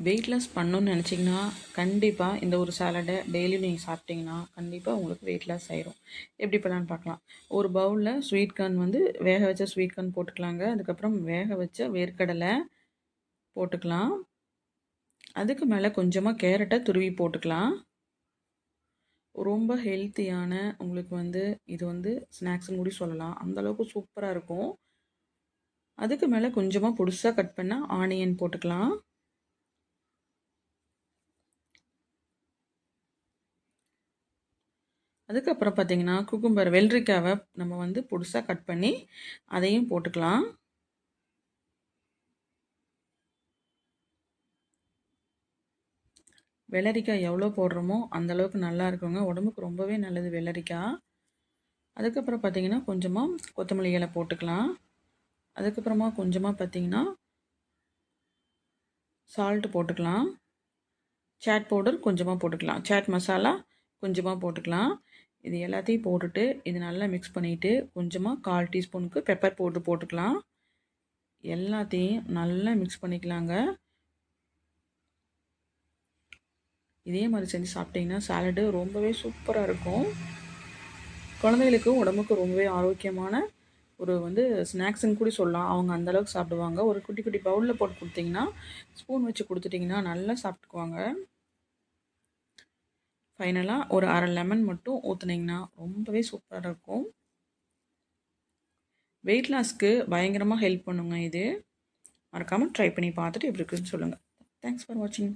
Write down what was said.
Weight loss பண்ணணும்னு நினச்சிங்கன்னா கண்டிப்பாக இந்த ஒரு சாலடை டெய்லியும் நீங்கள் சாப்பிட்டிங்கன்னா கண்டிப்பாக உங்களுக்கு வெயிட் லாஸ் ஆயிரும். எப்படி பண்ணலான்னு பார்க்கலாம். ஒரு பவுலில் ஸ்வீட் கார்ன் வந்து வேக வச்ச ஸ்வீட் கார்ன் போட்டுக்கலாங்க. அதுக்கப்புறம் வேக வச்ச வேர்க்கடலை போட்டுக்கலாம். அதுக்கு மேலே கொஞ்சமாக கேரட்டை துருவி போட்டுக்கலாம். ரொம்ப ஹெல்த்தியான உங்களுக்கு வந்து இது வந்து ஸ்நாக்ஸ்ன்னு கூட சொல்லலாம். அந்தளவுக்கு சூப்பராக இருக்கும். அதுக்கு மேலே கொஞ்சமாக பொடிசாக கட் பண்ண ஆனியன் போட்டுக்கலாம். அதுக்கப்புறம் பார்த்தீங்கன்னா குக்கும்பர் வெள்ளரிக்காவை நம்ம வந்து பொடிசாக கட் பண்ணி அதையும் போட்டுக்கலாம். வெள்ளரிக்காய் எவ்வளோ போடுறோமோ அந்தளவுக்கு நல்லா இருக்குங்க. உடம்புக்கு ரொம்பவே நல்லது வெள்ளரிக்காய். அதுக்கப்புறம் பார்த்தீங்கன்னா கொஞ்சமாக கொத்தமல்லி இலை போட்டுக்கலாம். அதுக்கப்புறமா கொஞ்சமாக பார்த்தீங்கன்னா சால்ட்டு போட்டுக்கலாம். சாட் பவுடர் கொஞ்சமாக போட்டுக்கலாம். சாட் மசாலா கொஞ்சமாக போட்டுக்கலாம். இது எல்லாத்தையும் போட்டுட்டு இது நல்லா மிக்ஸ் பண்ணிவிட்டு கொஞ்சமாக 1/4 டீஸ்பூனுக்கு பெப்பர் பவுடர் போட்டுக்கலாம். எல்லாத்தையும் நல்லா மிக்ஸ் பண்ணிக்கலாங்க. இதே மாதிரி செஞ்சு சாப்பிட்டிங்கன்னா சாலடு ரொம்பவே சூப்பராக இருக்கும். குழந்தைகளுக்கு உடம்புக்கு ரொம்பவே ஆரோக்கியமான ஒரு வந்து ஸ்நாக்ஸுன்னு கூட சொல்லலாம். அவங்க அந்தளவுக்கு சாப்பிடுவாங்க. ஒரு குட்டி குட்டி பவுலில் போட்டு கொடுத்திங்கன்னா ஸ்பூன் வச்சு கொடுத்துட்டிங்கன்னா நல்லா சாப்பிட்டுக்குவாங்க. ஃபைனலாக ஒரு அரை லெமன் மட்டும் ஊற்றுனீங்கன்னா ரொம்பவே சூப்பராக இருக்கும். வெயிட் லாஸ்க்கு பயங்கரமாக ஹெல்ப் பண்ணுங்க இது. மறக்காமல் ட்ரை பண்ணி பார்த்துட்டு எப்படி இருக்குன்னு சொல்லுங்கள். தேங்க்ஸ் ஃபார் வாட்சிங்.